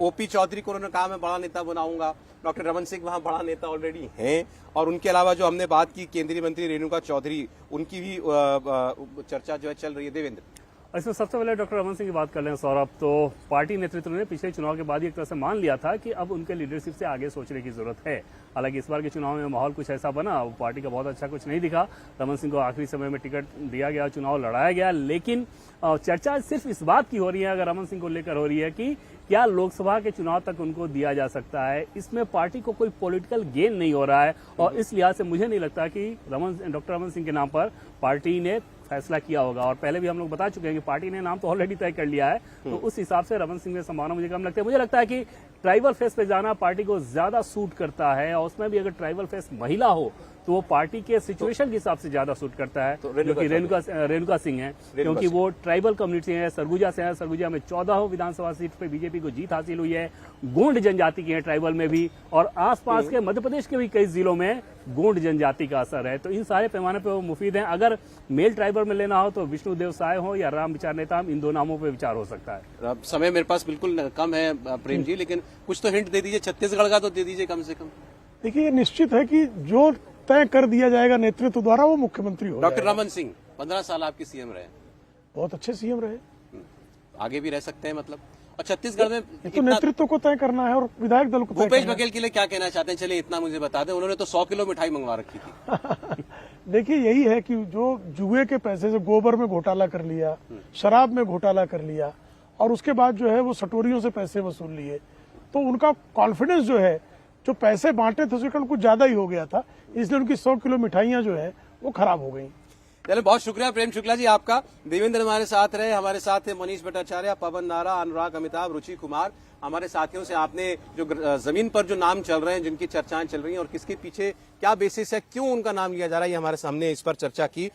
OP चौधरी को उन्होंने कहा मैं बड़ा नेता बनाऊंगा। डॉक्टर रमन सिंह वहाँ बड़ा नेता ऑलरेडी हैं, और उनके अलावा जो हमने बात की केंद्रीय मंत्री रेणुका चौधरी, उनकी भी चर्चा जो है चल रही है। देवेंद्र, इसमें सबसे पहले डॉक्टर रमन सिंह की बात कर लें सौरभ, तो पार्टी नेतृत्व ने पिछले चुनाव के बाद एक तरह से मान लिया था कि अब उनके लीडरशिप से आगे सोचने की जरूरत है। हालांकि इस बार के चुनाव में माहौल कुछ ऐसा बना, वो पार्टी का बहुत अच्छा कुछ नहीं दिखा। रमन सिंह को आखिरी समय में टिकट दिया गया, चुनाव लड़ाया गया, लेकिन चर्चा सिर्फ इस बात की हो रही है, अगर रमन सिंह को लेकर हो रही है कि क्या लोकसभा के चुनाव तक उनको दिया जा सकता है। इसमें पार्टी को कोई पॉलिटिकल गेन नहीं हो रहा है, और इस लिहाज से मुझे नहीं लगता कि डॉक्टर रमन सिंह के नाम पर पार्टी ने फैसला किया होगा। और पहले भी हम लोग बता चुके हैं कि पार्टी ने नाम तो ऑलरेडी तय कर लिया है, तो उस हिसाब से रमन सिंह में संभावना मुझे कम लगती है। मुझे लगता है कि ट्राइबल फेस पे जाना पार्टी को ज्यादा सूट करता है, और उसमें भी अगर ट्राइबल फेस महिला हो तो वो पार्टी के सिचुएशन के हिसाब से ज्यादा सूट करता है, जो कि रेणुका सिंह है, क्योंकि वो ट्राइबल कम्युनिटी है, सरगुजा से है। सरगुजा में 14 विधानसभा सीट पे बीजेपी को जीत हासिल हुई है। गोंड जनजाति की है ट्राइबल में भी, और आसपास के मध्य प्रदेश के भी कई जिलों में गोंड जनजाति का असर है। तो इन सारे पैमाने पे वो मुफीद हैं। अगर मेल ट्राइबल में लेना हो तो विष्णुदेव साय हो या राम विचार नेताम, इन दो नामों पे विचार हो सकता है। समय मेरे पास बिल्कुल कम है प्रेम जी, लेकिन कुछ तो हिंट दे दीजिए, छत्तीसगढ़ का तो दे दीजिए कम से कम। देखिए, ये निश्चित है कि जो तय कर दिया जाएगा नेतृत्व द्वारा वो मुख्यमंत्री हो। डॉक्टर रमन सिंह 15 साल आपके CM रहे, बहुत अच्छे CM रहे, आगे भी रह सकते हैं मतलब। और छत्तीसगढ़ में तो नेतृत्व को तय करना है और विधायक दल को तय भूपेश करना है। बघेल के लिए क्या कहना चाहते हैं? चलिए इतना मुझे बता दें, उन्होंने तो 100 किलो मिठाई मंगवा रखी थी। देखिए, यही है कि जो जुए के पैसे से गोबर में घोटाला कर लिया, शराब में घोटाला कर लिया, और उसके बाद जो है वो सटोरियों से पैसे वसूल लिए, तो उनका कॉन्फिडेंस जो है, जो पैसे बांटे थे उसके कुछ ज्यादा ही हो गया था, इसलिए उनकी 100 किलो मिठाइयां जो है वो खराब हो गई। चलिए, बहुत शुक्रिया प्रेम शुक्ला जी आपका। देवेंद्र हमारे साथ रहे, हमारे साथ है मनीष भट्टाचार्य, पवन नारा, अनुराग अमिताभ, रुचि कुमार। हमारे साथियों से आपने जो जमीन पर जो नाम चल रहे हैं, जिनकी चर्चाएं चल रही हैं और किसके पीछे क्या बेसिस है, क्यों उनका नाम लिया जा रहा है, ये हमारे सामने इस पर चर्चा की।